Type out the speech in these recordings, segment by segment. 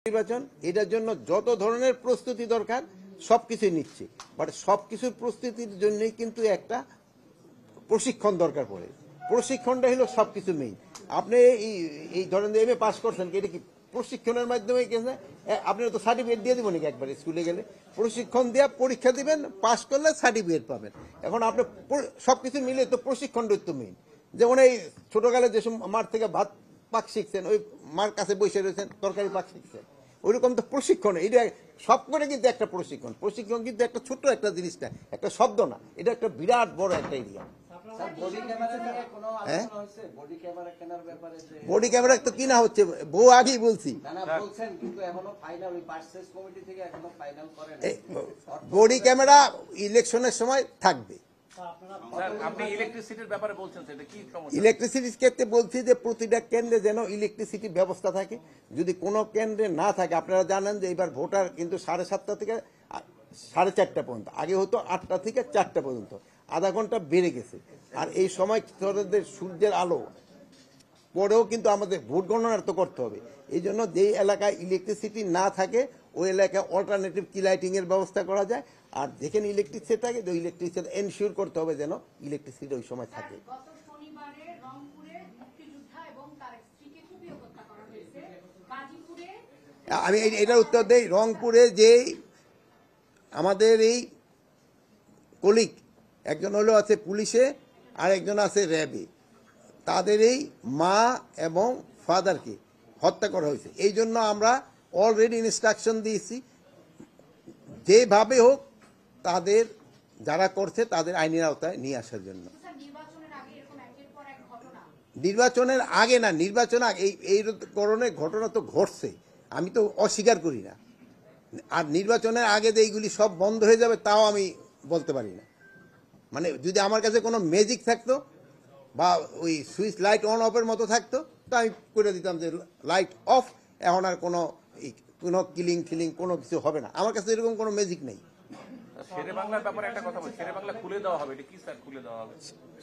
নির্বাচন এটার জন্য যত ধরনের প্রস্তুতি দরকার সবকিছুই নিচ্ছে, বাট সবকিছুর প্রস্তুতির জন্যই কিন্তু একটা প্রশিক্ষণ দরকার পড়ে। প্রশিক্ষণটা হলো সবকিছু মেইন। আপনি এই ধরেন এমএ পাস করছেন, এটা কি প্রশিক্ষণের মাধ্যমে? আপনারা তো সার্টিফিকেট দিয়ে দেবেন একবার স্কুলে গেলে, প্রশিক্ষণ দিয়ে পরীক্ষা দিবেন, পাস করলে সার্টিফিকেট পাবেন। এখন আপনি সবকিছু মিলে তো প্রশিক্ষণটা তো মেইন। যেমন এই ছোটকালে যেসব মার থেকে ভাত পাক শিখছেন, ওই মার কাছে বসে রয়েছেন তরকারি পাক শিখছেন, ওইরকম তো প্রশিক্ষণ। এটা সব করে কিন্তু একটা প্রশিক্ষণ। প্রশিক্ষণ কিন্তু একটা ছোট্ট একটা জিনিসটা, একটা শব্দ না, এটা একটা বিরাট বড় একটা এরিয়া। বডি ক্যামেরা তো কিনা হচ্ছে, বউ আগেই বলছি। বডি ক্যামেরা ইলেকশনের সময় থাকবে। ইলেকট্রিসিটির ক্ষেত্রে বলছি যে প্রতিটা কেন্দ্রে যেন ইলেকট্রিসিটির ব্যবস্থা থাকে। যদি কোনো কেন্দ্রে না থাকে, আপনারা জানেন যে এবার ভোটার কিন্তু 7:30 থেকে 4:30 পর্যন্ত, আগে হতো 8টা থেকে 4টা পর্যন্ত, আধা ঘন্টা বেড়ে গেছে। আর এই সময় সূর্যের আলো পরেও কিন্তু আমাদের ভোট গণনা তো করতে হবে। এই জন্য যেই এলাকায় ইলেকট্রিসিটি না থাকে ওই এলাকায় অল্টারনেটিভ কি লাইটিং এর ব্যবস্থা করা যায়। আর যেখানে ইলেকট্রিসিটি থাকে ওই ইলেকট্রিসিটি এনশিওর করতে হবে যেন ইলেকট্রিসিটি ওই সময় থাকে। আমি এটার উত্তর দেই। রংপুরে যে আমাদের এই কলিগ একজন হলো আছে পুলিশে আর একজন আছে র্যাবে, তাদের এই মা এবং ফাদারকে হত্যা করা হয়েছে। এই জন্য আমরা অলরেডি ইনস্ট্রাকশন দিয়েছি, যেভাবে হোক তাদের যারা করছে তাদের আইনের আওতায় নিয়ে আসার জন্য। নির্বাচনের আগে না, নির্বাচন আগে এই ধরনের ঘটনা তো ঘটছে, আমি তো অস্বীকার করি না। আর নির্বাচনের আগে যে এইগুলি সব বন্ধ হয়ে যাবে তাও আমি বলতে পারি না। মানে যদি আমার কাছে কোনো ম্যাজিক থাকতো বা ওই সুইচ লাইট অন অফের মতো থাকতো তো আমি করে দিতাম যে লাইট অফ, এখন আর কোনো কিলিং ফিলিং কোনো কিছু হবে না। আমার কাছে এরকম কোনো ম্যাজিক নেই।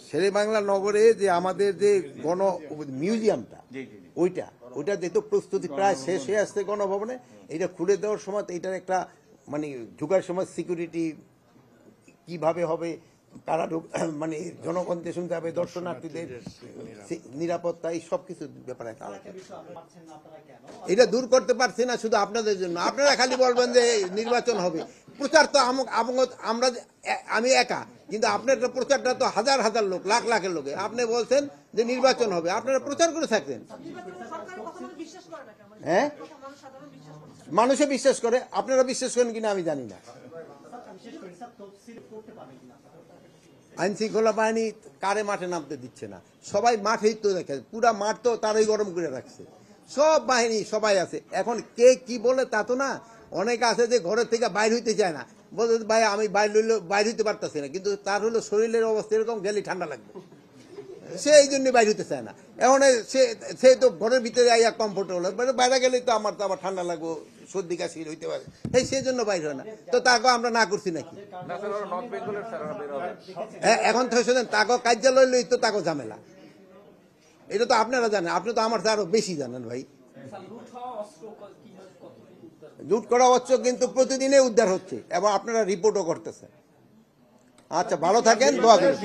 শেরেবাংলা নগরে যে আমাদের যে গণ মিউজিয়ামটা, ওইটা যেহেতু প্রস্তুতি প্রায় শেষ হয়ে আসছে গণভবনে, এটা খুলে দেওয়ার সময় এটার একটা মানে ঢুকার সময় সিকিউরিটি কিভাবে হবে, কারা মানে জনগণ যে শুনতে হবে, দর্শনার্থীদের নিরাপত্তা, এই সব কিছুর ব্যাপারে এটা দূর করতে পারছি না শুধু আপনাদের জন্য। আপনারা খালি বলবেন যে নির্বাচন হবে, প্রচার তো আমরা আমি একা, কিন্তু আপনার প্রচারটা তো হাজার হাজার লোক, লাখ লাখের লোকে। আপনি বলছেন যে নির্বাচন হবে, আপনারা প্রচার করে থাকতেন। হ্যাঁ, মানুষে বিশ্বাস করে, আপনারা বিশ্বাস করেন কিনা আমি জানি না। আইন শৃঙ্খলা বাহিনী কারে মাঠে নামতে দিচ্ছে না, সবাই মাঠেই তো দেখে, পুরা মাঠ তো তারাই গরম করে রাখছে, সব বাহিনী সবাই আছে। এখন কে কি বলে তা তো না, অনেকে আছে যে ঘরের থেকে বাইর হইতে চায় না, বলতে ভাই আমি বাইর হইতে পারতেছি না, কিন্তু তার হলো শরীরের অবস্থা এরকম, গেলে ঠান্ডা লাগবে, সে এই জন্য বাইর হইতে চায় না। এখন সে তো ঘরের ভিতরে আইয়া কমফোর্টেবল, বাইরে গেলেই তো আমার তো আবার ঠান্ডা লাগবো, সর্দি কাশি হইতে পারে, সেই জন্য বাইর হয় না। তো তাকে আমরা না করছি নাকি? হ্যাঁ, এখন তো তাকে কার্যালয় লই তো তাকে ঝামেলা, এটা তো আপনারা জানেন, আপনি তো আমার আরো বেশি জানেন ভাই। লুট করা অস্ত্র কিন্তু প্রতিদিনে উদ্ধার হচ্ছে এবং আপনারা রিপোর্টও করতেছেন। আচ্ছা, ভালো থাকেন, দোয়া করেন।